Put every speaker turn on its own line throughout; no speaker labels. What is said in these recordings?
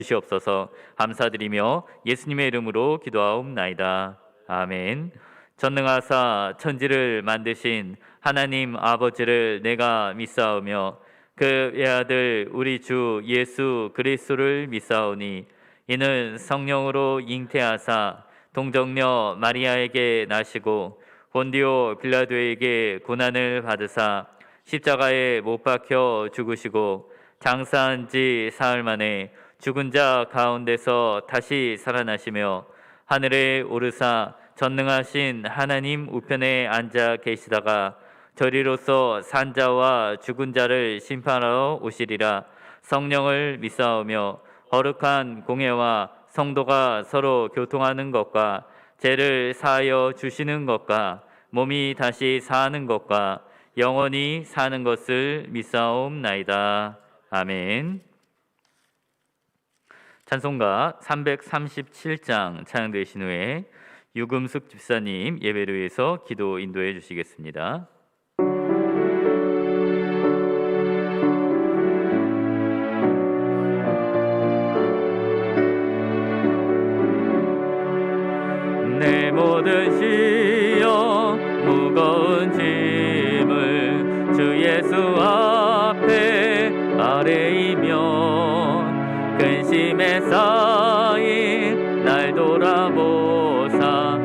주시옵소서. 감사드리며 예수님의 이름으로 기도하옵나이다. 아멘. 전능하사 천지를 만드신 하나님 아버지를 내가 믿사오며 그 외아들 우리 주 예수 그리스도를 믿사오니 이는 성령으로 잉태하사 동정녀 마리아에게 나시고 본디오 빌라도에게 고난을 받으사 십자가에 못 박혀 죽으시고 장사한 지 사흘 만에 죽은 자 가운데서 다시 살아나시며 하늘에 오르사 전능하신 하나님 우편에 앉아 계시다가 저리로서 산자와 죽은 자를 심판하러 오시리라. 성령을 믿사오며 거룩한 공회와 성도가 서로 교통하는 것과 죄를 사하여 주시는 것과 몸이 다시 사는 것과 영원히 사는 것을 믿사옵나이다. 아멘. 찬송가 337장 찬양되신 후에 유금숙 집사님 예배를 위해서 기도 인도해 주시겠습니다. 내 모든 시험 무거운 짐을 주 예수 앞에 아뢰이며 근심에 쌓인 날 돌아보사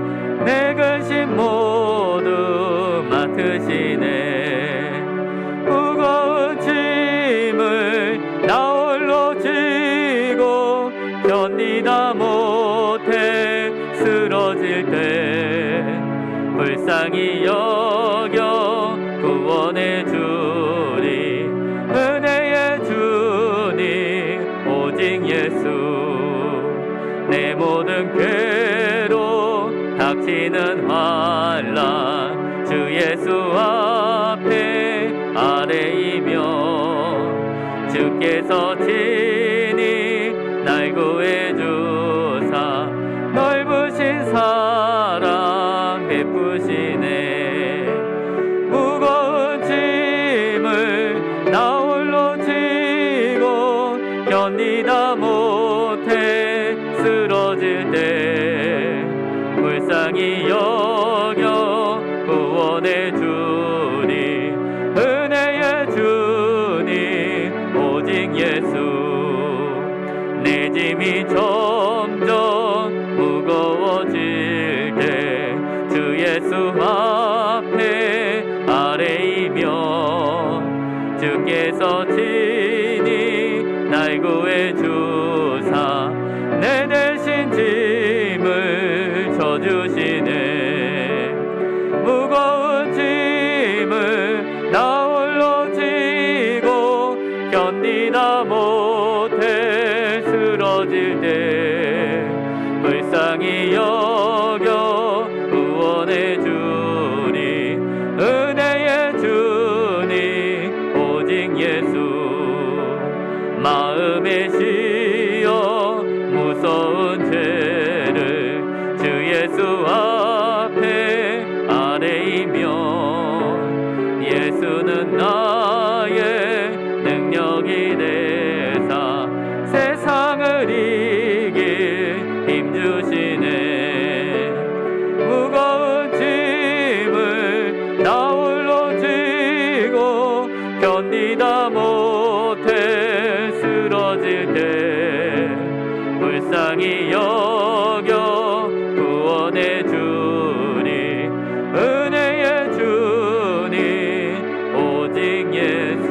내 근심 모두 맡으시네. 무거운 짐을 나 홀로 지고 견디다 못해 쓰러질 때 불쌍히 여겨 구원해 주리. 은혜의 주님 오직 예수. 내 모든 괴로 닥치는 환난 주 예수 앞에 아뢰이며 주께서 친히 날 구해 주사 넓으신 사랑 베푸시네. 무거운 짐을 나 홀로 지고 견디다 못해 쓰러질 때 불쌍히 여겨 구원해 주니. 은혜의 주님 오직 예수. 내 짐이 점점 무거워질 때 주 예수 앞에 아뢰이며 주께서 친히 날 구해 주사 내 대신 짐을 져주시네. 무거운 짐을 나 홀로 지고 견디다 못해 쓰러질 때 불쌍히 여겨 구원해 주니. 은혜의 주님 오직 예수. 마음에 씌어 무서운 죄를 주 예수 앞에 아뢰이며 예수는 나의 능력이 되사 세상을 이길 힘주시네. 무거운 짐을 나 홀로 지고 견디다 못해 쓰러질 때 불쌍히 여겨 구원해 주니. 은혜의 주님 오직 예수.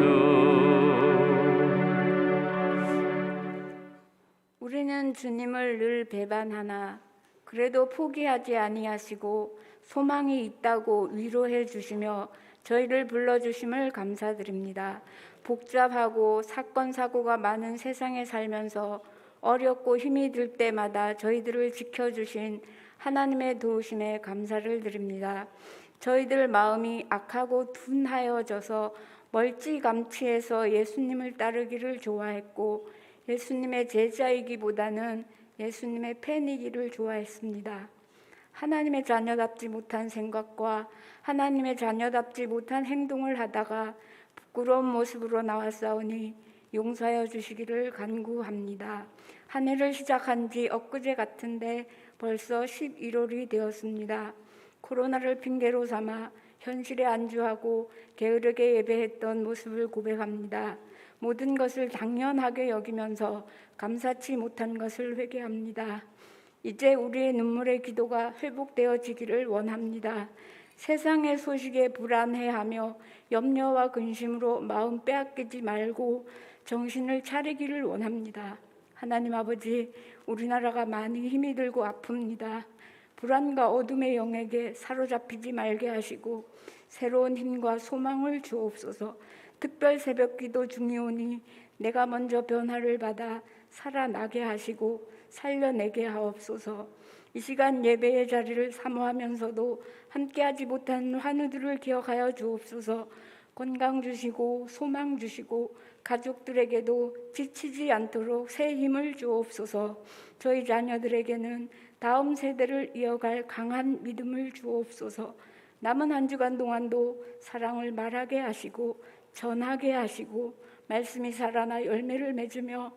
우리는 주님을 늘 배반하나 그래도 포기하지 아니하시고 소망이 있다고 위로해 주시며 저희를 불러주심을 감사드립니다. 복잡하고 사건 사고가 많은 세상에 살면서 어렵고 힘이 들 때마다 저희들을 지켜주신 하나님의 도우심에 감사를 드립니다. 저희들 마음이 악하고 둔하여져서 멀찌감치해서 예수님을 따르기를 좋아했고 예수님의 제자이기보다는 예수님의 팬이기를 좋아했습니다. 하나님의 자녀답지 못한 생각과 하나님의 자녀답지 못한 행동을 하다가 부끄러운 모습으로 나왔사오니 용서하여 주시기를 간구합니다. 한 해를 시작한 지 엊그제 같은데 벌써 11월이 되었습니다. 코로나를 핑계로 삼아 현실에 안주하고 게으르게 예배했던 모습을 고백합니다. 모든 것을 당연하게 여기면서 감사치 못한 것을 회개합니다. 이제 우리의 눈물의 기도가 회복되어지기를 원합니다. 세상의 소식에 불안해하며 염려와 근심으로 마음 빼앗기지 말고 정신을 차리기를 원합니다. 하나님 아버지, 우리나라가 많이 힘이 들고 아픕니다. 불안과 어둠의 영에게 사로잡히지 말게 하시고 새로운 힘과 소망을 주옵소서. 특별 새벽기도 중이오니 내가 먼저 변화를 받아 살아나게 하시고 살려내게 하옵소서. 이 시간 예배의 자리를 사모하면서도 함께하지 못한 환우들을 기억하여 주옵소서. 건강 주시고 소망 주시고 가족들에게도 지치지 않도록 새 힘을 주옵소서. 저희 자녀들에게는 다음 세대를 이어갈 강한 믿음을 주옵소서. 남은 한 주간 동안도 사랑을 말하게 하시고 전하게 하시고 말씀이 살아나 열매를 맺으며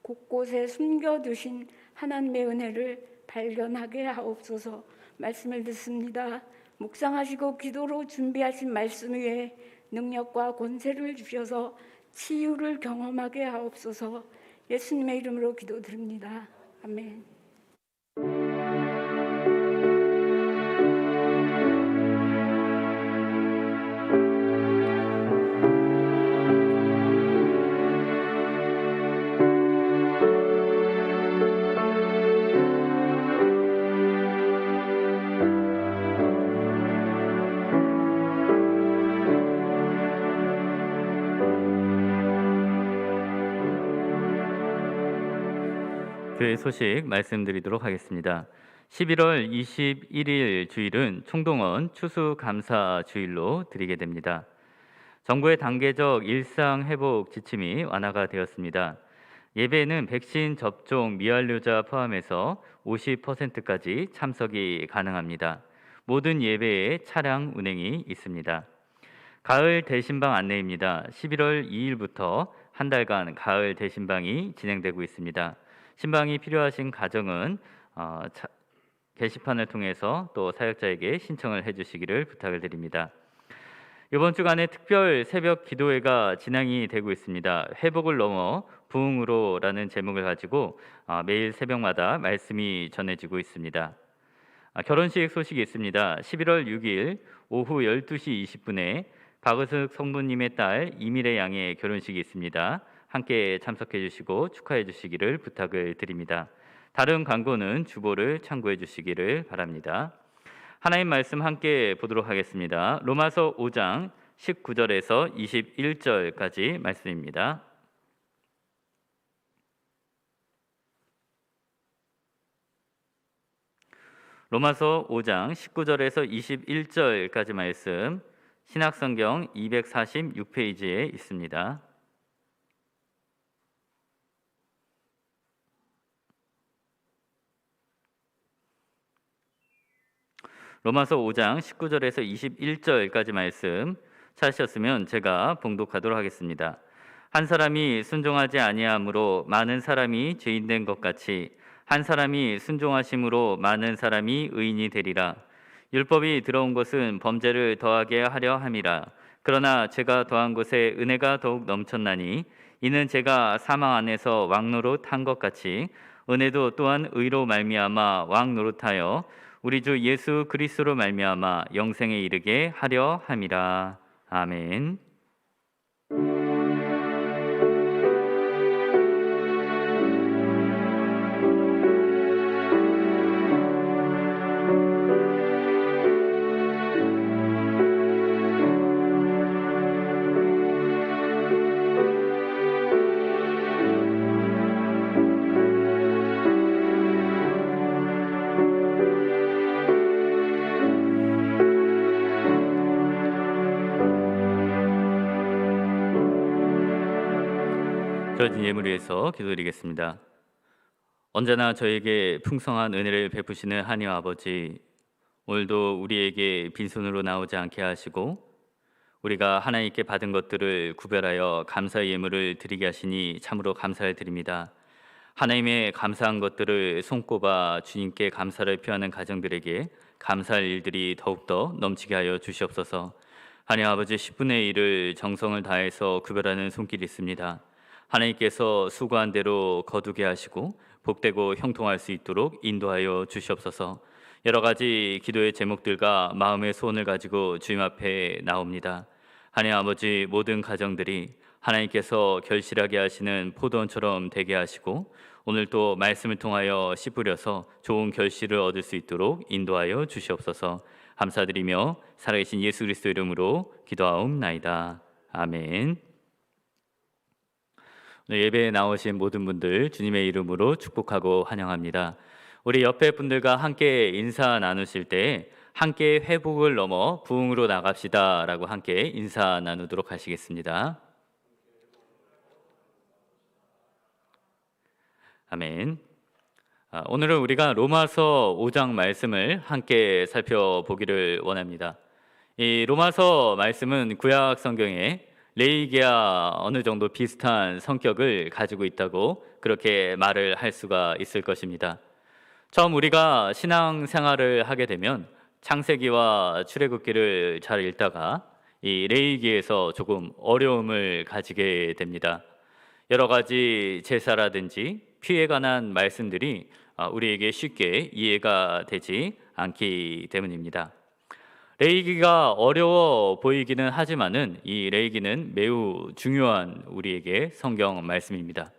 곳곳에 숨겨두신 하나님의 은혜를 발견하게 하옵소서. 말씀을 듣습니다. 묵상하시고 기도로 준비하신 말씀 위에 능력과 권세를 주셔서 치유를 경험하게 하옵소서. 예수님의 이름으로 기도드립니다. 아멘.
교회 소식 말씀드리도록 하겠습니다. 11월 21일 주일은 총동원 추수감사 주일로 드리게 됩니다. 정부의 단계적 일상 회복 지침이 완화가 되었습니다. 예배에는 백신 접종 미완료자 포함해서 50%까지 참석이 가능합니다. 모든 예배에 차량 운행이 있습니다. 가을 대신방 안내입니다. 11월 2일부터 한 달간 가을 대신방이 진행되고 있습니다. 신방이 필요하신 가정은 게시판을 통해서 또 사역자에게 신청을 해주시기를 부탁을 드립니다. 이번 주간에 특별 새벽 기도회가 진행이 되고 있습니다. 회복을 넘어 부흥으로라는 제목을 가지고 매일 새벽마다 말씀이 전해지고 있습니다. 결혼식 소식이 있습니다. 11월 6일 오후 12시 20분에 박은숙 성부님의 딸 이미래 양의 결혼식이 있습니다. 함께 참석해 주시고 축하해 주시기를 부탁을 드립니다. 다른 광고는 주보를 참고해 주시기를 바랍니다. 하나님 말씀 함께 보도록 하겠습니다. 로마서 5장 19절에서 21절까지 말씀입니다. 로마서 5장 19절에서 21절까지 말씀 신약성경 246페이지에 있습니다. 로마서 5장 19절에서 21절까지 말씀 찾으셨으면 제가 봉독하도록 하겠습니다. 한 사람이 순종하지 아니함으로 많은 사람이 죄인된 것 같이 한 사람이 순종하심으로 많은 사람이 의인이 되리라. 율법이 들어온 것은 범죄를 더하게 하려 함이라. 그러나 죄가 더한 곳에 은혜가 더욱 넘쳤나니 이는 제가 사망 안에서 왕노릇 한 것 같이 은혜도 또한 의로 말미암아 왕노릇하여 우리 주 예수 그리스도로 말미암아 영생에 이르게 하려 함이라. 아멘. 주어진 예물 위해서 기도드리겠습니다. 언제나 저에게 풍성한 은혜를 베푸시는 하나님 아버지, 오늘도 우리에게 빈손으로 나오지 않게 하시고 우리가 하나님께 받은 것들을 구별하여 감사의 예물을 드리게 하시니 참으로 감사를 드립니다. 하나님의 감사한 것들을 손꼽아 주님께 감사를 표하는 가정들에게 감사할 일들이 더욱더 넘치게 하여 주시옵소서. 하나님 아버지, 10분의 1을 정성을 다해서 구별하는 손길이 있습니다. 하나님께서 수고한 대로 거두게 하시고 복되고 형통할 수 있도록 인도하여 주시옵소서. 여러 가지 기도의 제목들과 마음의 소원을 가지고 주님 앞에 나옵니다. 하나님 아버지, 모든 가정들이 하나님께서 결실하게 하시는 포도원처럼 되게 하시고 오늘 또 말씀을 통하여 씨 뿌려서 좋은 결실을 얻을 수 있도록 인도하여 주시옵소서. 감사드리며 살아계신 예수 그리스도 이름으로 기도하옵나이다. 아멘. 오늘 예배에 나오신 모든 분들 주님의 이름으로 축복하고 환영합니다. 우리 옆에 분들과 함께 인사 나누실 때 함께 회복을 넘어 부흥으로 나갑시다 라고 함께 인사 나누도록 하시겠습니다. 아멘. 오늘은 우리가 로마서 5장 말씀을 함께 살펴보기를 원합니다. 이 로마서 말씀은 구약 성경에 레위기와 어느 정도 비슷한 성격을 가지고 있다고 그렇게 말을 할 수가 있을 것입니다. 처음 우리가 신앙생활을 하게 되면 창세기와 출애굽기를 잘 읽다가 이 레위기에서 조금 어려움을 가지게 됩니다. 여러 가지 제사라든지 피에 관한 말씀들이 우리에게 쉽게 이해가 되지 않기 때문입니다. 레위기가 어려워 보이기는 하지만은 이 레위기는 매우 중요한 우리에게 성경 말씀입니다.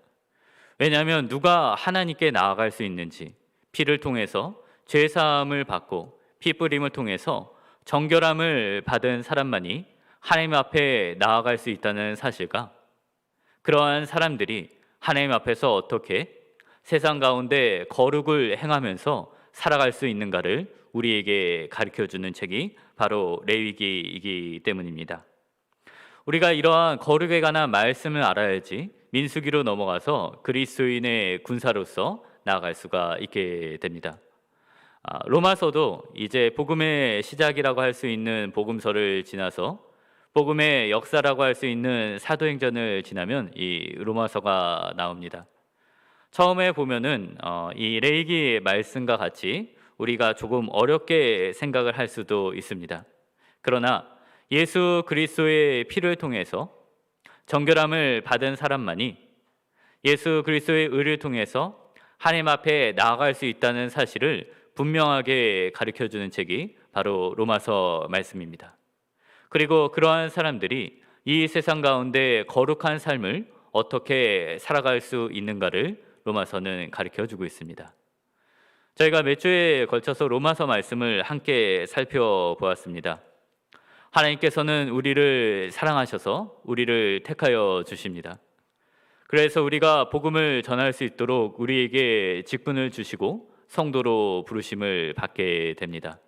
왜냐하면 누가 하나님께 나아갈 수 있는지, 피를 통해서 죄 사함을 받고 피 뿌림을 통해서 정결함을 받은 사람만이 하나님 앞에 나아갈 수 있다는 사실과 그러한 사람들이 하나님 앞에서 어떻게 세상 가운데 거룩을 행하면서 살아갈 수 있는가를 우리에게 가르쳐주는 책이 바로 레위기이기 때문입니다. 우리가 이러한 거룩에 관한 말씀을 알아야지 민수기로 넘어가서 그리스도인의 군사로서 나아갈 수가 있게 됩니다. 로마서도 이제 복음의 시작이라고 할 수 있는 복음서를 지나서 복음의 역사라고 할 수 있는 사도행전을 지나면 이 로마서가 나옵니다. 처음에 보면은 이 레위기 말씀과 같이 우리가 조금 어렵게 생각을 할 수도 있습니다. 그러나 예수 그리스도의 피를 통해서 정결함을 받은 사람만이 예수 그리스도의 의를 통해서 하나님 앞에 나아갈 수 있다는 사실을 분명하게 가르쳐주는 책이 바로 로마서 말씀입니다. 그리고 그러한 사람들이 이 세상 가운데 거룩한 삶을 어떻게 살아갈 수 있는가를 로마서는 가르쳐주고 있습니다. 저희가 몇 주에 걸쳐서 로마서 말씀을 함께 살펴보았습니다. 하나님께서는 우리를 사랑하셔서 우리를 택하여 주십니다. 그래서 우리가 복음을 전할 수 있도록 우리에게 직분을 주시고 성도로 부르심을 받게 됩니다.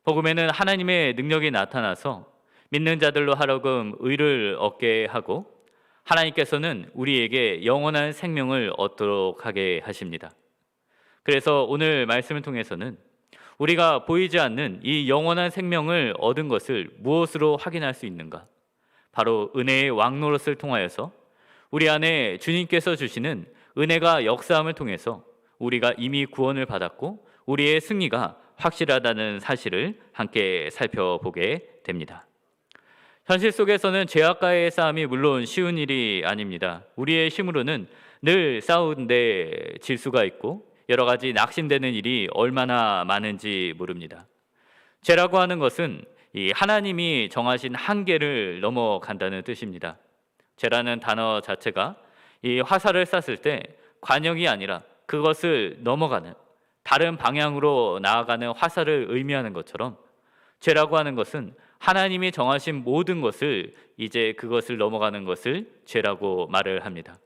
복음에는 하나님의 능력이 나타나서 믿는 자들로 하여금 의를 얻게 하고 하나님께서는 우리에게 영원한 생명을 얻도록 하게 하십니다. 그래서 오늘 말씀을 통해서는 우리가 보이지 않는 이 영원한 생명을 얻은 것을 무엇으로 확인할 수 있는가? 바로 은혜의 왕노릇을 통하여서 우리 안에 주님께서 주시는 은혜가 역사함을 통해서 우리가 이미 구원을 받았고 우리의 승리가 확실하다는 사실을 함께 살펴보게 됩니다. 현실 속에서는 죄악과의 싸움이 물론 쉬운 일이 아닙니다. 우리의 힘으로는 늘 싸우는데 질 수가 있고 여러 가지 낙심되는 일이 얼마나 많은지 모릅니다. 죄라고 하는 것은 이 하나님이 정하신 한계를 넘어간다는 뜻입니다. 죄라는 단어 자체가 이 화살을 쐈을 때 관역이 아니라 그것을 넘어가는 다른 방향으로 나아가는 화살을 의미하는 것처럼 죄라고 하는 것은 하나님이 정하신 모든 것을 이제 그것을 넘어가는 것을 죄라고 말을 합니다.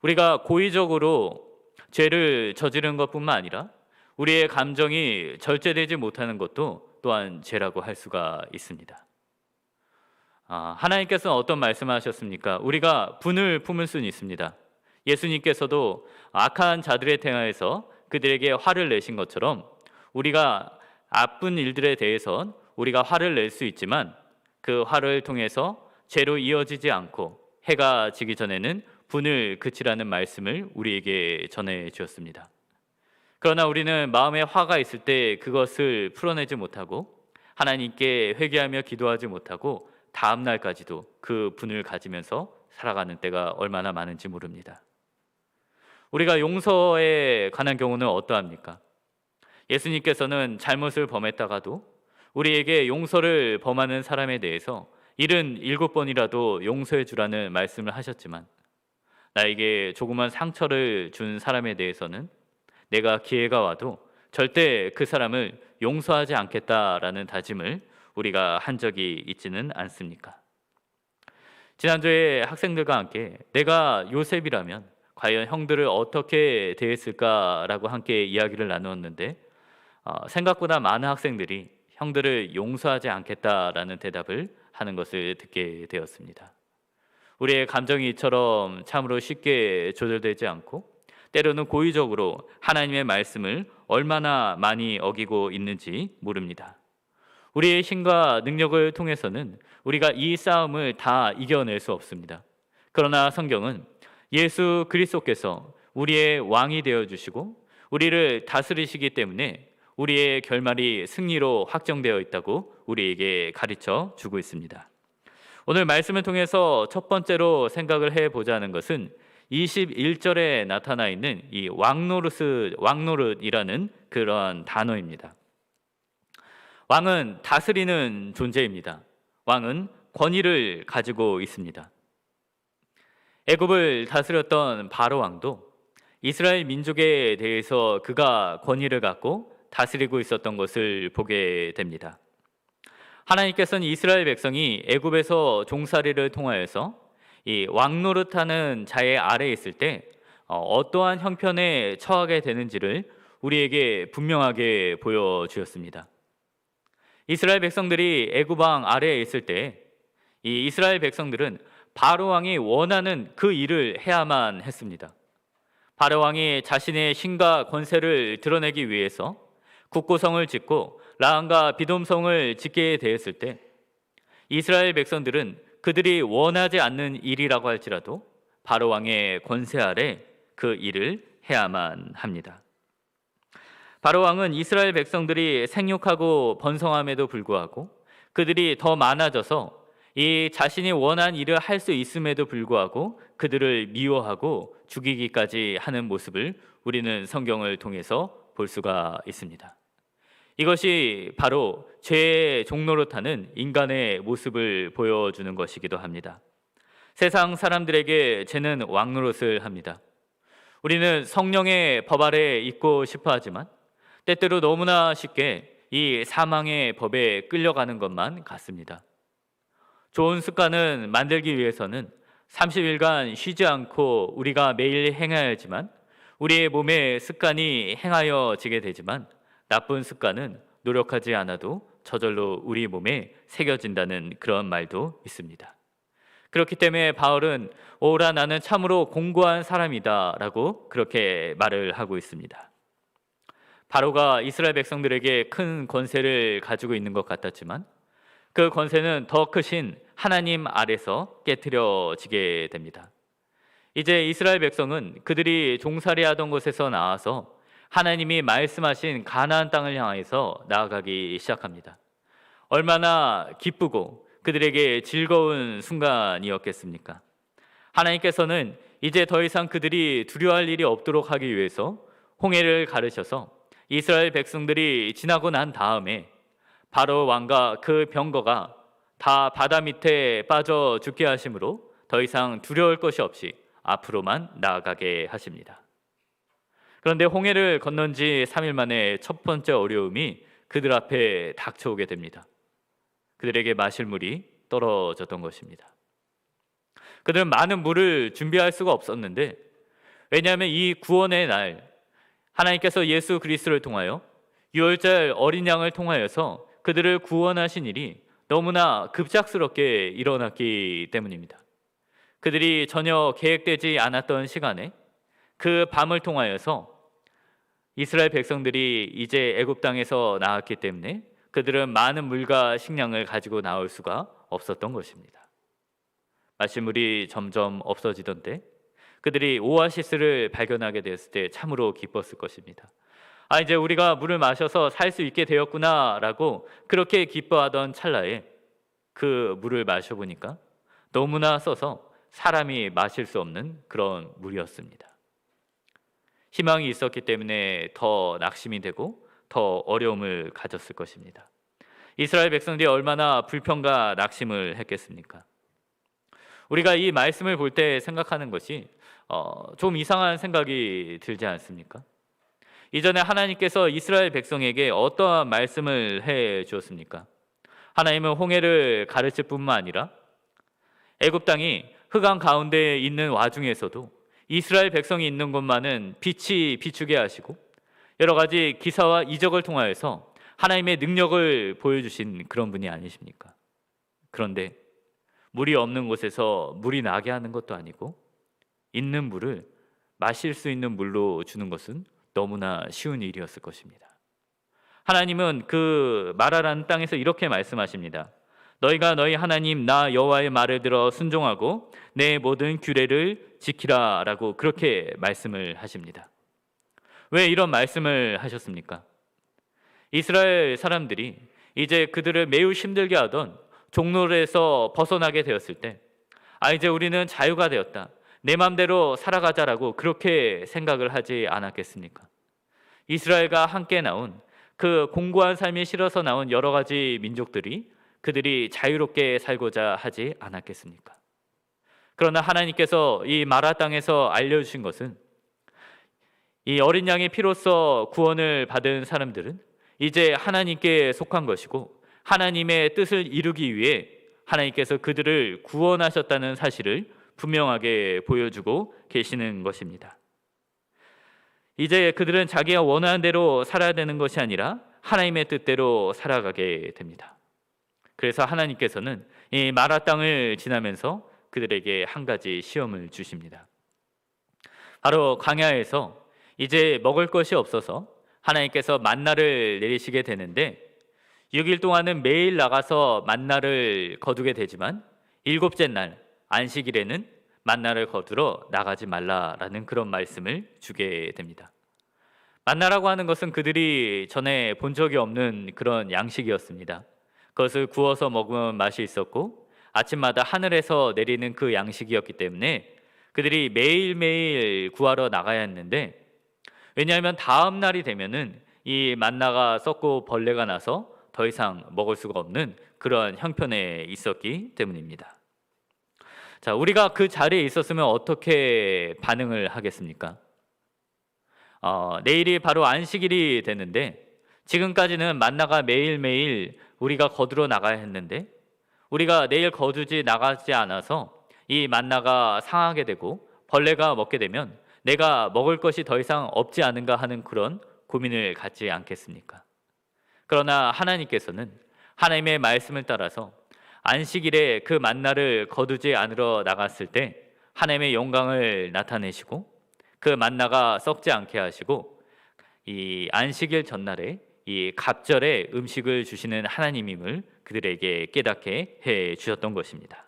우리가 고의적으로 죄를 저지른 것뿐만 아니라 우리의 감정이 절제되지 못하는 것도 또한 죄라고 할 수가 있습니다. 하나님께서는 어떤 말씀을 하셨습니까? 우리가 분을 품을 수는 있습니다. 예수님께서도 악한 자들에 대하여서 그들에게 화를 내신 것처럼 우리가 나쁜 일들에 대해선 우리가 화를 낼 수 있지만 그 화를 통해서 죄로 이어지지 않고 해가 지기 전에는 분을 그치라는 말씀을 우리에게 전해 주었습니다. 그러나 우리는 마음에 화가 있을 때 그것을 풀어내지 못하고 하나님께 회개하며 기도하지 못하고 다음 날까지도 그 분을 가지면서 살아가는 때가 얼마나 많은지 모릅니다. 우리가 용서에 관한 경우는 어떠합니까? 예수님께서는 잘못을 범했다가도 우리에게 용서를 범하는 사람에 대해서 77번이라도 용서해 주라는 말씀을 하셨지만, 나에게 조그만 상처를 준 사람에 대해서는 내가 기회가 와도 절대 그 사람을 용서하지 않겠다라는 다짐을 우리가 한 적이 있지는 않습니까? 지난주에 학생들과 함께 내가 요셉이라면 과연 형들을 어떻게 대했을까라고 함께 이야기를 나누었는데, 생각보다 많은 학생들이 형들을 용서하지 않겠다라는 대답을 하는 것을 듣게 되었습니다. 우리의 감정이 이처럼 참으로 쉽게 조절되지 않고 때로는 고의적으로 하나님의 말씀을 얼마나 많이 어기고 있는지 모릅니다. 우리의 힘과 능력을 통해서는 우리가 이 싸움을 다 이겨낼 수 없습니다. 그러나 성경은 예수 그리스도께서 우리의 왕이 되어주시고 우리를 다스리시기 때문에 우리의 결말이 승리로 확정되어 있다고 우리에게 가르쳐 주고 있습니다. 오늘 말씀을 통해서 첫 번째로 생각을 해보자는 것은 21절에 나타나 있는 이 왕노릇이라는 그런 단어입니다. 왕은 다스리는 존재입니다. 왕은 권위를 가지고 있습니다. 애굽을 다스렸던 바로 왕도 이스라엘 민족에 대해서 그가 권위를 갖고 다스리고 있었던 것을 보게 됩니다. 하나님께서는 이스라엘 백성이 애굽에서 종살이를 통하여서 이 왕노릇하는 자의 아래에 있을 때 어떠한 형편에 처하게 되는지를 우리에게 분명하게 보여주었습니다. 이스라엘 백성들이 애굽 왕 아래에 있을 때 이 이스라엘 백성들은 바로 왕이 원하는 그 일을 해야만 했습니다. 바로 왕이 자신의 힘과 권세를 드러내기 위해서 국고성을 짓고 라한과 비돔성을 짓게 되었을 때 이스라엘 백성들은 그들이 원하지 않는 일이라고 할지라도 바로 왕의 권세 아래 그 일을 해야만 합니다. 바로 왕은 이스라엘 백성들이 생육하고 번성함에도 불구하고 그들이 더 많아져서 이 자신이 원한 일을 할 수 있음에도 불구하고 그들을 미워하고 죽이기까지 하는 모습을 우리는 성경을 통해서 볼 수가 있습니다. 이것이 바로 죄의 종노릇하는 인간의 모습을 보여주는 것이기도 합니다. 세상 사람들에게 죄는 왕노릇을 합니다. 우리는 성령의 법 아래 있고 싶어 하지만 때때로 너무나 쉽게 이 사망의 법에 끌려가는 것만 같습니다. 좋은 습관은 만들기 위해서는 30일간 쉬지 않고 우리가 매일 행해야지만 우리의 몸에 습관이 행하여지게 되지만 나쁜 습관은 노력하지 않아도 저절로 우리 몸에 새겨진다는 그런 말도 있습니다. 그렇기 때문에 바울은 오라 나는 참으로 공고한 사람이다 라고 그렇게 말을 하고 있습니다. 바로가 이스라엘 백성들에게 큰 권세를 가지고 있는 것 같았지만 그 권세는 더 크신 하나님 아래서 깨트려지게 됩니다. 이제 이스라엘 백성은 그들이 종살이하던 곳에서 나와서 하나님이 말씀하신 가나안 땅을 향해서 나아가기 시작합니다. 얼마나 기쁘고 그들에게 즐거운 순간이었겠습니까? 하나님께서는 이제 더 이상 그들이 두려워할 일이 없도록 하기 위해서 홍해를 가르셔서 이스라엘 백성들이 지나고 난 다음에 바로 왕과 그 병거가 다 바다 밑에 빠져 죽게 하심으로 더 이상 두려울 것이 없이 앞으로만 나아가게 하십니다. 그런데 홍해를 건넌 지 3일 만에 첫 번째 어려움이 그들 앞에 닥쳐오게 됩니다. 그들에게 마실 물이 떨어졌던 것입니다. 그들은 많은 물을 준비할 수가 없었는데, 왜냐하면 이 구원의 날 하나님께서 예수 그리스도를 통하여 유월절 어린 양을 통하여서 그들을 구원하신 일이 너무나 급작스럽게 일어났기 때문입니다. 그들이 전혀 계획되지 않았던 시간에 그 밤을 통하여서 이스라엘 백성들이 이제 애굽 땅에서 나왔기 때문에 그들은 많은 물과 식량을 가지고 나올 수가 없었던 것입니다. 마실물이 점점 없어지던데 그들이 오아시스를 발견하게 되었을 때 참으로 기뻤을 것입니다. 이제 우리가 물을 마셔서 살 수 있게 되었구나라고 그렇게 기뻐하던 찰나에 그 물을 마셔보니까 너무나 써서 사람이 마실 수 없는 그런 물이었습니다. 희망이 있었기 때문에 더 낙심이 되고 더 어려움을 가졌을 것입니다. 이스라엘 백성들이 얼마나 불평과 낙심을 했겠습니까? 우리가 이 말씀을 볼 때 생각하는 것이 좀 이상한 생각이 들지 않습니까? 이전에 하나님께서 이스라엘 백성에게 어떠한 말씀을 해 주었습니까? 하나님은 홍해를 가르칠 뿐만 아니라 애굽 땅이 흑암 가운데 있는 와중에서도 이스라엘 백성이 있는 곳만은 빛이 비추게 하시고 여러 가지 기사와 이적을 통하여서 하나님의 능력을 보여주신 그런 분이 아니십니까? 그런데 물이 없는 곳에서 물이 나게 하는 것도 아니고 있는 물을 마실 수 있는 물로 주는 것은 너무나 쉬운 일이었을 것입니다. 하나님은 그 마라라는 땅에서 이렇게 말씀하십니다. 너희가 너희 하나님 나 여호와의 말을 들어 순종하고 내 모든 규례를 지키라 라고 그렇게 말씀을 하십니다. 왜 이런 말씀을 하셨습니까? 이스라엘 사람들이 이제 그들을 매우 힘들게 하던 종로에서 벗어나게 되었을 때 이제 우리는 자유가 되었다. 내 맘대로 살아가자라고 그렇게 생각을 하지 않았겠습니까? 이스라엘과 함께 나온 그 공고한 삶이 실어서 나온 여러 가지 민족들이 그들이 자유롭게 살고자 하지 않았겠습니까? 그러나 하나님께서 이 마라 땅에서 알려주신 것은 이 어린 양의 피로써 구원을 받은 사람들은 이제 하나님께 속한 것이고 하나님의 뜻을 이루기 위해 하나님께서 그들을 구원하셨다는 사실을 분명하게 보여주고 계시는 것입니다. 이제 그들은 자기가 원하는 대로 살아야 되는 것이 아니라 하나님의 뜻대로 살아가게 됩니다. 그래서 하나님께서는 이 마라 땅을 지나면서 그들에게 한 가지 시험을 주십니다. 바로 광야에서 이제 먹을 것이 없어서 하나님께서 만나를 내리시게 되는데 6일 동안은 매일 나가서 만나를 거두게 되지만 7째 날 안식일에는 만나를 거두러 나가지 말라라는 그런 말씀을 주게 됩니다. 만나라고 하는 것은 그들이 전에 본 적이 없는 그런 양식이었습니다. 그것을 구워서 먹으면 맛이 있었고 아침마다 하늘에서 내리는 그 양식이었기 때문에 그들이 매일매일 구하러 나가야 했는데 왜냐하면 다음 날이 되면은 이 만나가 썩고 벌레가 나서 더 이상 먹을 수가 없는 그러한 형편에 있었기 때문입니다. 자, 우리가 그 자리에 있었으면 어떻게 반응을 하겠습니까? 내일이 바로 안식일이 되는데 지금까지는 만나가 매일매일 우리가 거두러 나가야 했는데 우리가 내일 거두지 나가지 않아서 이 만나가 상하게 되고 벌레가 먹게 되면 내가 먹을 것이 더 이상 없지 않은가 하는 그런 고민을 갖지 않겠습니까? 그러나 하나님께서는 하나님의 말씀을 따라서 안식일에 그 만나를 거두지 않으러 나갔을 때 하나님의 영광을 나타내시고 그 만나가 썩지 않게 하시고 이 안식일 전날에 이 갑절에 음식을 주시는 하나님임을 그들에게 깨닫게 해 주셨던 것입니다.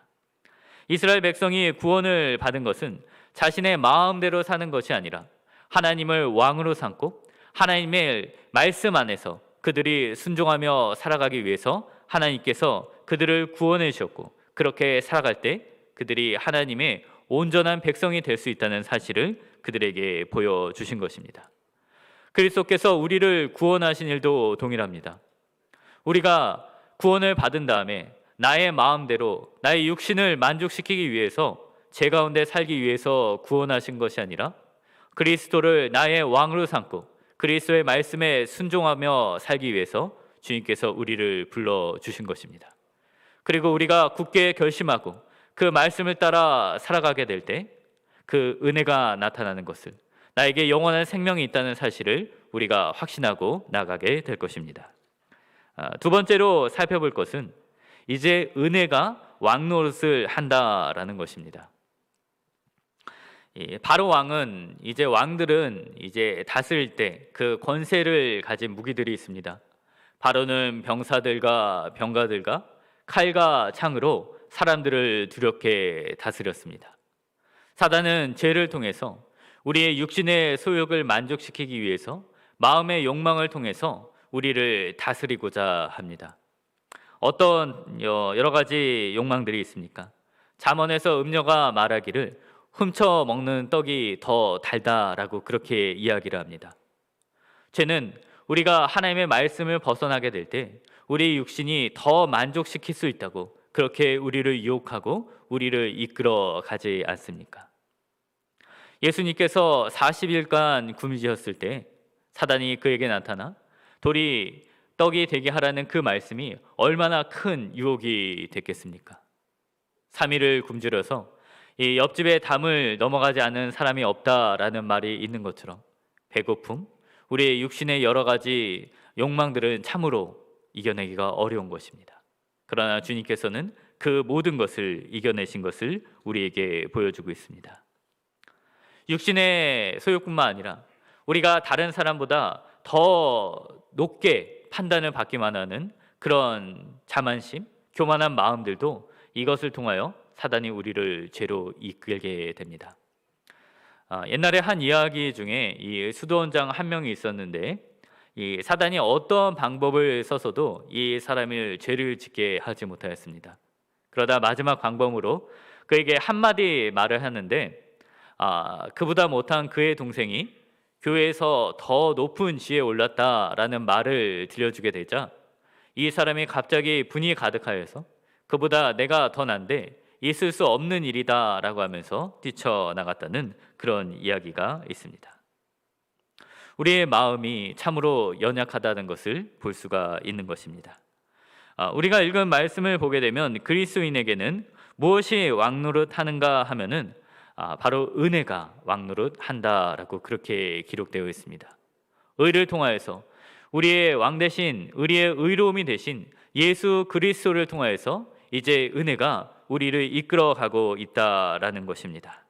이스라엘 백성이 구원을 받은 것은 자신의 마음대로 사는 것이 아니라 하나님을 왕으로 삼고 하나님의 말씀 안에서 그들이 순종하며 살아가기 위해서 하나님께서 그들을 구원해 주셨고 그렇게 살아갈 때 그들이 하나님의 온전한 백성이 될 수 있다는 사실을 그들에게 보여주신 것입니다. 그리스도께서 우리를 구원하신 일도 동일합니다. 우리가 구원을 받은 다음에 나의 마음대로 나의 육신을 만족시키기 위해서 제 가운데 살기 위해서 구원하신 것이 아니라 그리스도를 나의 왕으로 삼고 그리스도의 말씀에 순종하며 살기 위해서 주님께서 우리를 불러주신 것입니다. 그리고 우리가 굳게 결심하고 그 말씀을 따라 살아가게 될 때 그 은혜가 나타나는 것을 나에게 영원한 생명이 있다는 사실을 우리가 확신하고 나가게 될 것입니다. 두 번째로 살펴볼 것은 이제 은혜가 왕노릇을 한다라는 것입니다. 바로 왕은 이제 왕들은 이제 다스릴 때 그 권세를 가진 무기들이 있습니다. 바로는 병사들과 병가들과 칼과 창으로 사람들을 두렵게 다스렸습니다. 사단은 죄를 통해서 우리의 육신의 소욕을 만족시키기 위해서 마음의 욕망을 통해서 우리를 다스리고자 합니다. 어떤 여러 가지 욕망들이 있습니까? 잠언에서 음녀가 말하기를 훔쳐 먹는 떡이 더 달다라고 그렇게 이야기를 합니다. 죄는 우리가 하나님의 말씀을 벗어나게 될 때 우리 육신이 더 만족시킬 수 있다고 그렇게 우리를 유혹하고 우리를 이끌어 가지 않습니까? 예수님께서 40일간 굶으셨을 때 사단이 그에게 나타나 돌이 떡이 되게 하라는 그 말씀이 얼마나 큰 유혹이 됐겠습니까? 3일을 굶주려서 이 옆집에 담을 넘어가지 않은 사람이 없다라는 말이 있는 것처럼 배고픔, 우리의 육신의 여러 가지 욕망들은 참으로 이겨내기가 어려운 것입니다. 그러나 주님께서는 그 모든 것을 이겨내신 것을 우리에게 보여주고 있습니다. 육신의 소욕뿐만 아니라 우리가 다른 사람보다 더 높게 판단을 받기만 하는 그런 자만심, 교만한 마음들도 이것을 통하여 사단이 우리를 죄로 이끌게 됩니다. 옛날에 한 이야기 중에 이 수도원장 한 명이 있었는데 이 사단이 어떤 방법을 써서도 이 사람을 죄를 짓게 하지 못하였습니다. 그러다 마지막 방법으로 그에게 한마디 말을 하는데 그보다 못한 그의 동생이 교회에서 더 높은 지위에 올랐다라는 말을 들려주게 되자 이 사람이 갑자기 분이 가득하여서 그보다 내가 더 난데 있을 수 없는 일이다라고 하면서 뛰쳐나갔다는 그런 이야기가 있습니다. 우리의 마음이 참으로 연약하다는 것을 볼 수가 있는 것입니다. 우리가 읽은 말씀을 보게 되면 그리스도인에게는 무엇이 왕노릇하는가 하면은 바로 은혜가 왕노릇한다라고 그렇게 기록되어 있습니다. 의를 통하여서 우리의 왕 대신 우리의 의로움이 되신 예수 그리스도를 통하여서 이제 은혜가 우리를 이끌어가고 있다라는 것입니다.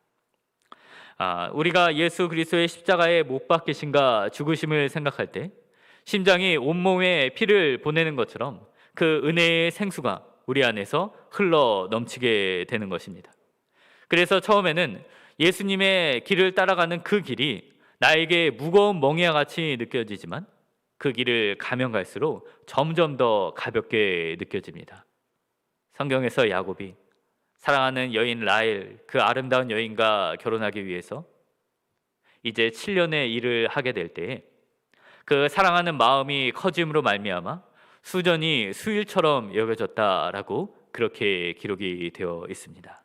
우리가 예수 그리스도의 십자가에 못 박히심과 죽으심을 생각할 때 심장이 온몸에 피를 보내는 것처럼 그 은혜의 생수가 우리 안에서 흘러 넘치게 되는 것입니다. 그래서 처음에는 예수님의 길을 따라가는 그 길이 나에게 무거운 멍에와 같이 느껴지지만 그 길을 가면 갈수록 점점 더 가볍게 느껴집니다. 성경에서 야곱이 사랑하는 여인 라헬, 그 아름다운 여인과 결혼하기 위해서 이제 7년의 일을 하게 될 때에 그 사랑하는 마음이 커짐으로 말미암아 수전이 수일처럼 여겨졌다라고 그렇게 기록이 되어 있습니다.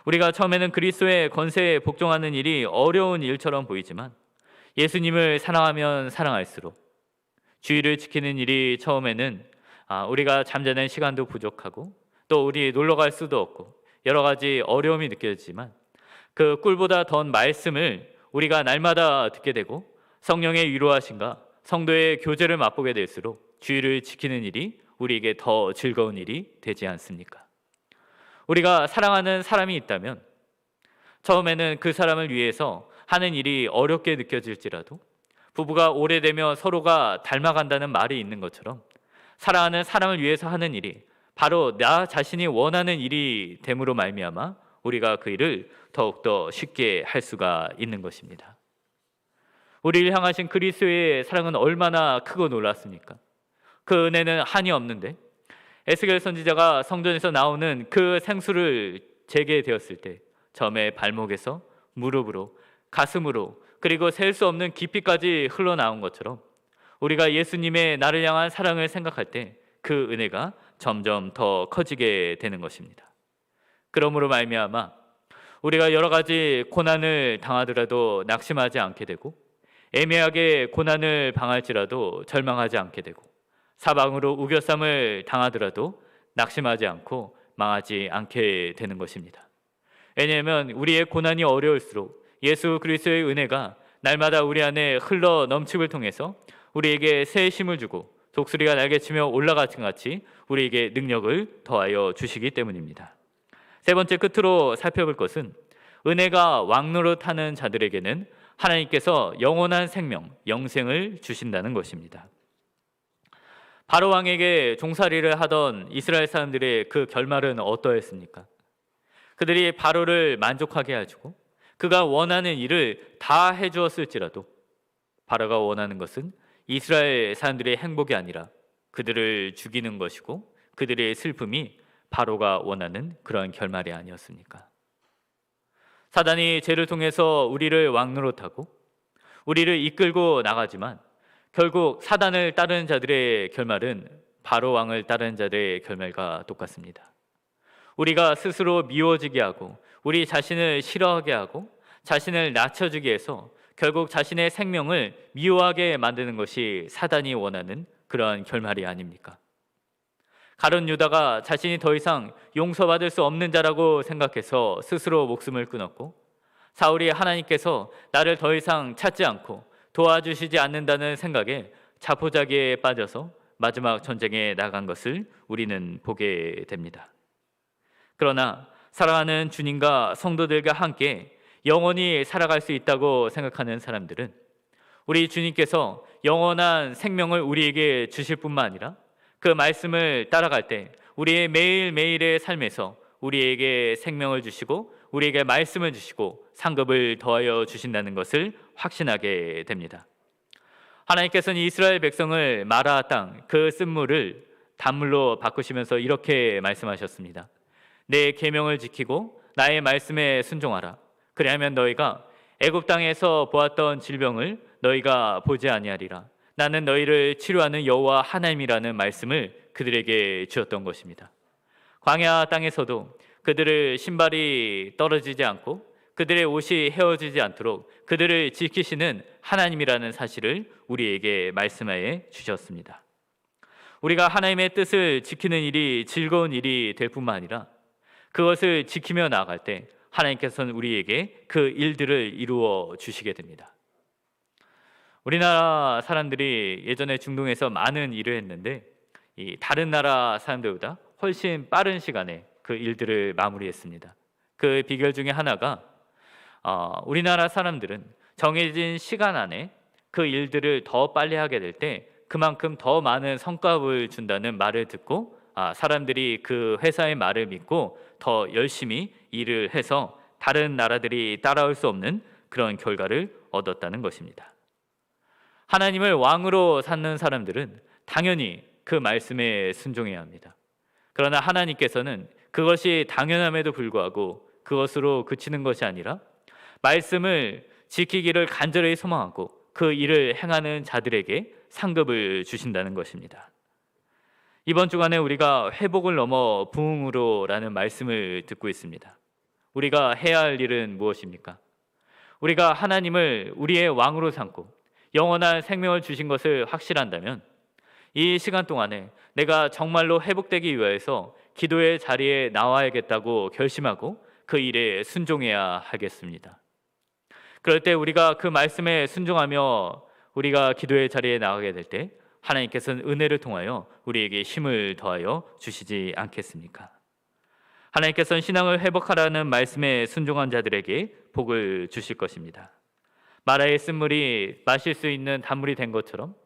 우리가 처음에는 그리스도의 권세에 복종하는 일이 어려운 일처럼 보이지만 예수님을 사랑하면 사랑할수록 주의를 지키는 일이 처음에는 우리가 잠자는 시간도 부족하고 또 우리 놀러 갈 수도 없고 여러 가지 어려움이 느껴지지만 그 꿀보다 더 말씀을 우리가 날마다 듣게 되고 성령의 위로하심과 성도의 교제를 맛보게 될수록 주의를 지키는 일이 우리에게 더 즐거운 일이 되지 않습니까? 우리가 사랑하는 사람이 있다면 처음에는 그 사람을 위해서 하는 일이 어렵게 느껴질지라도 부부가 오래되며 서로가 닮아간다는 말이 있는 것처럼 사랑하는 사람을 위해서 하는 일이 바로 나 자신이 원하는 일이 됨으로 말미암아 우리가 그 일을 더욱더 쉽게 할 수가 있는 것입니다. 우리를 향하신 그리스도의 사랑은 얼마나 크고 놀랐습니까? 그 은혜는 한이 없는데 에스겔 선지자가 성전에서 나오는 그 생수를 제게 되었을 때 처음에 발목에서 무릎으로 가슴으로 그리고 셀 수 없는 깊이까지 흘러나온 것처럼 우리가 예수님의 나를 향한 사랑을 생각할 때 그 은혜가 점점 더 커지게 되는 것입니다. 그러므로 말미암아 우리가 여러 가지 고난을 당하더라도 낙심하지 않게 되고 애매하게 고난을 당할지라도 절망하지 않게 되고 사방으로 우겨쌈을 당하더라도 낙심하지 않고 망하지 않게 되는 것입니다. 왜냐하면 우리의 고난이 어려울수록 예수 그리스도의 은혜가 날마다 우리 안에 흘러 넘침을 통해서 우리에게 새 힘을 주고 독수리가 날개치며 올라가신 같이 우리에게 능력을 더하여 주시기 때문입니다. 세 번째 끝으로 살펴볼 것은 은혜가 왕노릇하는 자들에게는 하나님께서 영원한 생명, 영생을 주신다는 것입니다. 바로 왕에게 종살이를 하던 이스라엘 사람들의 그 결말은 어떠했습니까? 그들이 바로를 만족하게 해주고 그가 원하는 일을 다 해주었을지라도 바로가 원하는 것은 이스라엘 사람들의 행복이 아니라 그들을 죽이는 것이고 그들의 슬픔이 바로가 원하는 그런 결말이 아니었습니까? 사단이 죄를 통해서 우리를 왕노릇하고 우리를 이끌고 나가지만 결국 사단을 따르는 자들의 결말은 바로 왕을 따르는 자들의 결말과 똑같습니다. 우리가 스스로 미워지게 하고 우리 자신을 싫어하게 하고 자신을 낮춰주게 해서 결국 자신의 생명을 미워하게 만드는 것이 사단이 원하는 그러한 결말이 아닙니까? 가룟 유다가 자신이 더 이상 용서받을 수 없는 자라고 생각해서 스스로 목숨을 끊었고, 사울이 하나님께서 나를 더 이상 찾지 않고 도와주시지 않는다는 생각에 자포자기에 빠져서 마지막 전쟁에 나간 것을 우리는 보게 됩니다. 그러나 사랑하는 주님과 성도들과 함께 영원히 살아갈 수 있다고 생각하는 사람들은 우리 주님께서 영원한 생명을 우리에게 주실 뿐만 아니라 그 말씀을 따라갈 때 우리의 매일매일의 삶에서 우리에게 생명을 주시고 우리에게 말씀을 주시고 상급을 더하여 주신다는 것을 확신하게 됩니다. 하나님께서는 이스라엘 백성을 마라 땅 그 쓴물을 단물로 바꾸시면서 이렇게 말씀하셨습니다. 내 계명을 지키고 나의 말씀에 순종하라. 그리하면 너희가 애굽 땅에서 보았던 질병을 너희가 보지 아니하리라. 나는 너희를 치료하는 여호와 하나님이라는 말씀을 그들에게 주었던 것입니다. 광야 땅에서도 그들의 신발이 떨어지지 않고 그들의 옷이 헤어지지 않도록 그들을 지키시는 하나님이라는 사실을 우리에게 말씀하여 주셨습니다. 우리가 하나님의 뜻을 지키는 일이 즐거운 일이 될 뿐만 아니라 그것을 지키며 나아갈 때 하나님께서는 우리에게 그 일들을 이루어 주시게 됩니다. 우리나라 사람들이 예전에 중동에서 많은 일을 했는데 이 다른 나라 사람들보다 훨씬 빠른 시간에 그 일들을 마무리했습니다. 그 비결 중에 하나가 우리나라 사람들은 정해진 시간 안에 그 일들을 더 빨리 하게 될 때 그만큼 더 많은 성과를 준다는 말을 듣고 사람들이 그 회사의 말을 믿고 더 열심히 일을 해서 다른 나라들이 따라올 수 없는 그런 결과를 얻었다는 것입니다. 하나님을 왕으로 삼는 사람들은 당연히 그 말씀에 순종해야 합니다. 그러나 하나님께서는 그것이 당연함에도 불구하고 그것으로 그치는 것이 아니라 말씀을 지키기를 간절히 소망하고 그 일을 행하는 자들에게 상급을 주신다는 것입니다. 이번 주간에 우리가 회복을 넘어 부흥으로라는 말씀을 듣고 있습니다. 우리가 해야 할 일은 무엇입니까? 우리가 하나님을 우리의 왕으로 삼고 영원한 생명을 주신 것을 확실한다면 이 시간 동안에 내가 정말로 회복되기 위해서 기도의 자리에 나와야겠다고 결심하고 그 일에 순종해야 하겠습니다. 그럴 때 우리가 그 말씀에 순종하며 우리가 기도의 자리에 나가게 될 때 하나님께서는 은혜를 통하여 우리에게 힘을 더하여 주시지 않겠습니까? 하나님께서는 신앙을 회복하라는 말씀에 순종한 자들에게 복을 주실 것입니다. 마라의 쓴물이 마실 수 있는 단물이 된 것처럼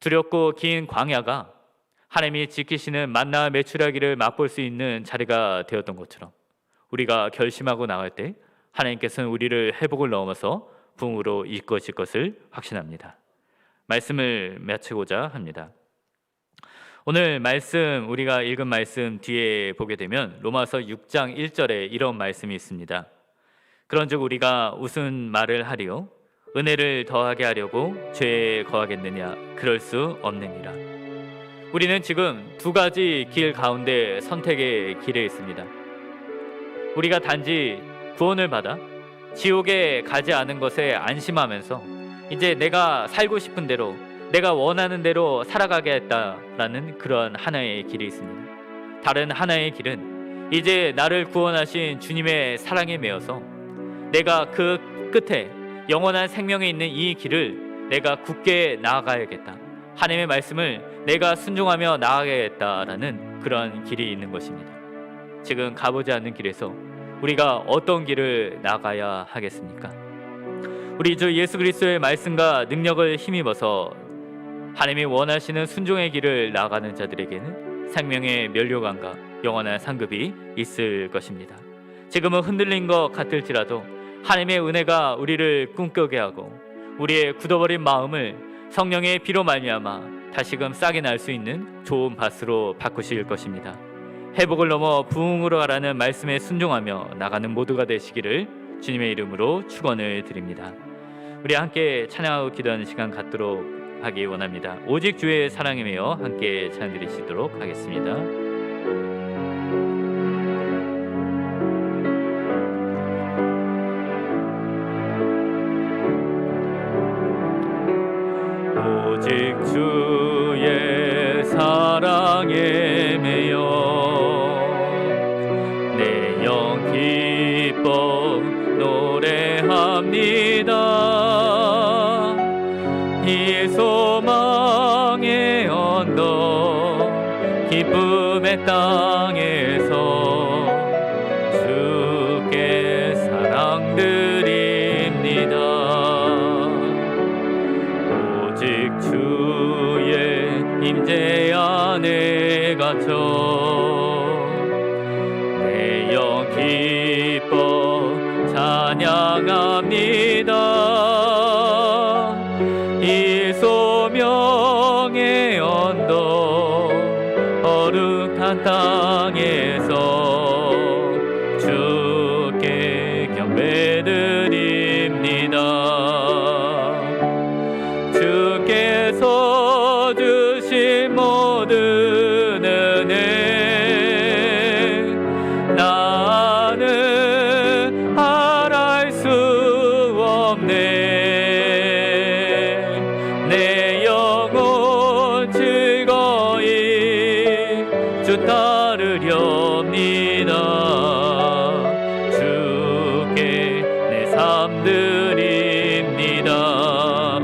두렵고 긴 광야가 하나님이 지키시는 만나 메추라기를 맛볼 수 있는 자리가 되었던 것처럼 우리가 결심하고 나갈 때 하나님께서는 우리를 회복을 넘어서 부흥으로 이끄실 것을 확신합니다. 말씀을 마치고자 합니다. 오늘 말씀 우리가 읽은 말씀 뒤에 보게 되면 로마서 6장 1절에 이런 말씀이 있습니다. 그런즉 우리가 무슨 말을 하리요? 은혜를 더하게 하려고 죄에 거하겠느냐? 그럴 수 없느니라. 우리는 지금 두 가지 길 가운데 선택의 길에 있습니다. 우리가 단지 구원을 받아 지옥에 가지 않은 것에 안심하면서 이제 내가 살고 싶은 대로 내가 원하는 대로 살아가겠다라는 그런 하나의 길이 있습니다. 다른 하나의 길은 이제 나를 구원하신 주님의 사랑에 매여서 내가 그 끝에 영원한 생명에 있는 이 길을 내가 굳게 나아가야겠다. 하나님의 말씀을 내가 순종하며 나아가야겠다라는 그런 길이 있는 것입니다. 지금 가보지 않는 길에서 우리가 어떤 길을 나가야 하겠습니까? 우리 주 예수 그리스도의 말씀과 능력을 힘입어서 하나님이 원하시는 순종의 길을 나아가는 자들에게는 생명의 면류관과 영원한 상급이 있을 것입니다. 지금은 흔들린 것 같을지라도 하나님의 은혜가 우리를 꿈꾸게 하고 우리의 굳어버린 마음을 성령의 피로 말미암아 다시금 싹이 날 수 있는 좋은 밭으로 바꾸실 것입니다. 회복을 넘어 부흥으로 가라는 말씀에 순종하며 나가는 모두가 되시기를 주님의 이름으로 축원을 드립니다. 우리 함께 찬양하고 기도하는 시간 갖도록 하기 원합니다. 오직 주의 사랑이며 함께 찬양 드리시도록 하겠습니다. 오직 주의 사랑에 매여 내 영 기뻐 노래합니다. 이 소망의 언덕 기쁨의 땅에서 주께 사랑드립니다. 오직 주의 임재 안에 갇혀 내 영 기뻐 찬양합니다. 이 소명의 언덕 거룩한 땅에서 주께 경배드립니다. 주께서 주신 모든 은혜 나는 말할 수 없네. 내 영혼 즐거이 주 따르렵니다. 주께 내 삶 드립니다.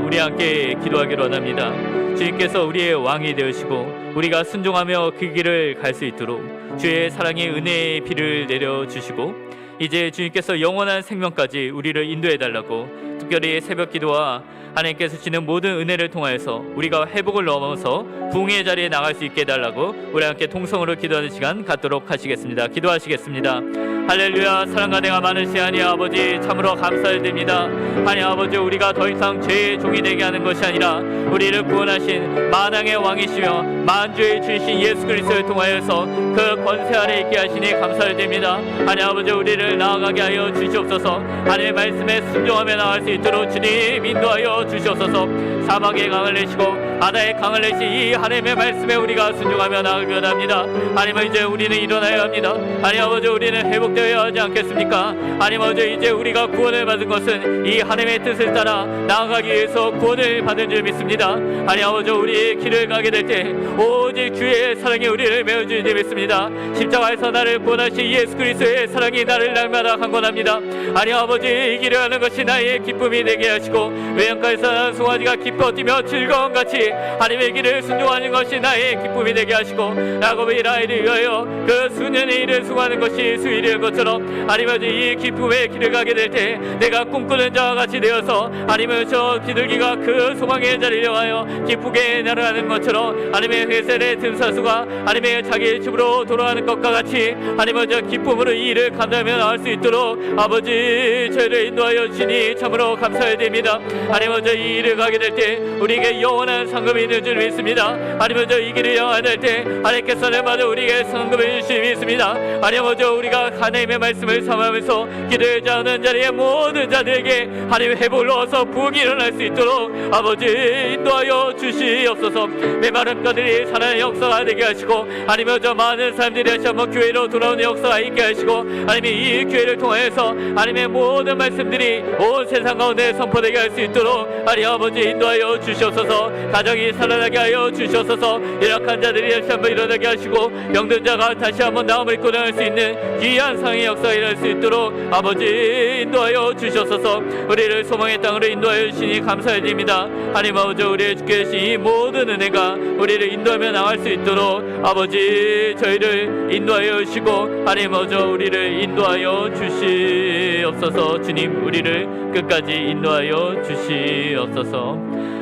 우리 함께 기도하기로 원합니다. 주님께서 우리의 왕이 되시고 우리가 순종하며 그 길을 갈 수 있도록 주의 사랑의 은혜의 비를 내려주시고 이제 주님께서 영원한 생명까지 우리를 인도해 달라고 특별히 새벽 기도와 하나님께서 주시는 모든 은혜를 통하여서 우리가 회복을 넘어서 부흥의 자리에 나갈 수 있게 해달라고 우리 함께 통성으로 기도하는 시간 갖도록 하시겠습니다. 기도하시겠습니다. 할렐루야. 사랑과 내가 많으시 하니 아버지 참으로 감사드립니다. 하나님 아버지 우리가 더 이상 죄의 종이 되게 하는 것이 아니라 우리를 구원하신 만왕의 왕이시며 만주의 주이신 예수 그리스도를 통하여서 그 권세 아래 있게 하시니 감사드립니다. 하나님 아버지 우리를 나아가게 하여 주시옵소서. 하나님의 말씀에 순종하며 나갈 수 있도록 주님 인도하여 주시옵소서. 사막의 강을 내시고 바다의 강을 내신 이 하나님의 말씀에 우리가 순종하며 나아가기 원합니다. 하나님 이제 우리는 일어나야 합니다. 하나님 아버지 우리는 회복되어야 하지 않겠습니까? 하나님 아버지 이제 우리가 구원을 받은 것은 이 하나님의 뜻을 따라 나아가기 위해서 구원을 받은 줄 믿습니다. 하나님 아버지 우리의 길을 가게 될 때 오직 주의 사랑이 우리를 메워주는 줄 믿습니다. 십자가에서 나를 구원하신 예수 그리스도의 사랑이 나를 날마다 강권합니다. 하나님 아버지 이 길을 가는 것이 나의 기쁨이 되게 하시고 외양가에서 나는 송아지가 기뻐 뛰며 즐거움같이 하나님의 길을 순종하는 것이 나의 기쁨이 되게 하시고 야곱의 이스라엘을 위하여 그 수년의 일을 수고하는 것이 수일의 것처럼 하나님 아버지 이 기쁨의 길을 가게 될 때 내가 꿈꾸는 자와 같이 되어서 하나님의 저 비둘기가 그 소망의 자리를 향하여 기쁘게 날아가는 것처럼 하나님의 회셀의 틈사수가 하나님의 자기 집으로 돌아가는 것과 같이 하나님의 저 기쁨으로 이 일을 감당하며 나갈 수 있도록 아버지 저희를 인도하여 주시니 참으로 감사드립니다. 하나님 아버지 이 일을 가게 될 때 우리에게 영원한 상급이 있는 줄 믿습니다. 하나님 아버지 이 길을 향하게 될 때 하나님께서 날마다 우리에게 상급을 주시니 믿습니다. 하나님 아버지 우리가 하나님의 말씀을 삼으면서 기도하지 않는 자리에 모든 자들에게 하나님의 회복을 넣어서 부흥이 일어날 수 있도록 아버지 인도하여 주시옵소서. 메마른 가들이 살아나는 역사가 되게 하시고 하나님 저 많은 사람들이 다시 한번 교회로 돌아오는 역사가 있게 하시고 하나님이 이 교회를 통해서 하나님의 모든 말씀들이 온 세상 가운데 선포되게 할 수 있도록 하나님 아버지 인도하여 주시옵소서. 가정이 살아나게 하여 주시옵소서. 열악한 자들이 다시 한번 일어나게 하시고 병든 자가 다시 한번 나음을 입고 나갈 수 있는 귀한 상의 역사가 일어날 수 있도록 아버지 인도하여 주시옵소서. 우리를 소망의 땅으로 인도하여 주시니 감사드립니다. 하나님 아버지 우리의 주께 주신 이 모든 은혜가 우리를 인도하며 나갈 수 있도록 아버지 저희를 인도하여 주시고 하나님 아버지 우리를 인도하여 주시옵소서. 주님 우리를 끝까지 인도하여 주시옵소서.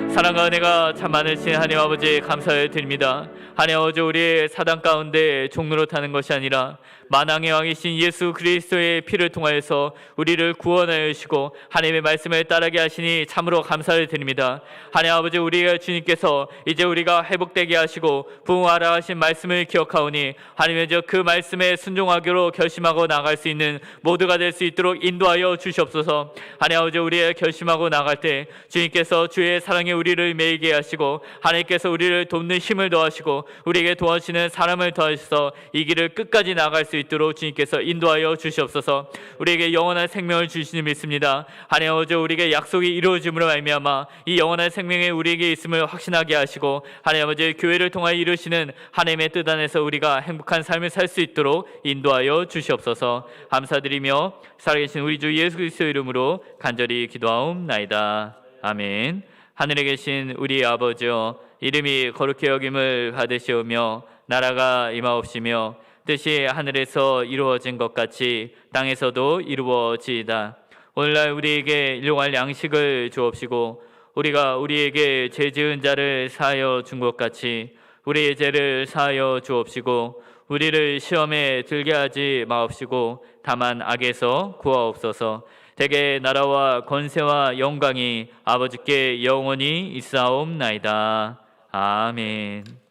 사랑과 은혜가 참 많으신 하나님 아버지 감사를 드립니다. 하나님 아버지, 우리의 사단 가운데 종로로 타는 것이 아니라 만왕의 왕이신 예수 그리스도의 피를 통하여서 우리를 구원하여 주시고 하나님의 말씀을 따르게 하시니 참으로 감사를 드립니다. 하나님 아버지, 우리가 주님께서 이제 우리가 회복되게 하시고 부흥하라 하신 말씀을 기억하오니 하나님의 그 말씀에 순종하기로 결심하고 나갈 수 있는 모두가 될 수 있도록 인도하여 주시옵소서. 하나님 아버지, 우리의 결심하고 나갈 때 주님께서 주의 사랑에 우리를 매이게 하시고 하나님께서 우리를 돕는 힘을 더하시고 우리에게 도와주시는 사람을 더하셔서 이 길을 끝까지 나갈 수 있도록 주님께서 인도하여 주시옵소서. 우리에게 영원한 생명을 주시니 믿습니다. 하나님 아버지, 우리에게 약속이 이루어짐으로 말미암아 이 영원한 생명이 우리에게 있음을 확신하게 하시고 하나님 아버지, 교회를 통하여 이루시는 하나님의 뜻 안에서 우리가 행복한 삶을 살 수 있도록 인도하여 주시옵소서. 감사드리며 살아계신 우리 주 예수 그리스도 이름으로 간절히 기도하옵나이다. 아멘. 하늘에 계신 우리 아버지여, 이름이 거룩히 여김을 받으시오며 나라가 임하옵시며 뜻이 하늘에서 이루어진 것 같이 땅에서도 이루어지이다. 오늘날 우리에게 일용할 양식을 주옵시고 우리가 우리에게 죄 지은 자를 사하여 준 것 같이 우리의 죄를 사하여 주옵시고 우리를 시험에 들게 하지 마옵시고 다만 악에서 구하옵소서. 대개 나라와 권세와 영광이 아버지께 영원히 있사옵나이다. 아멘.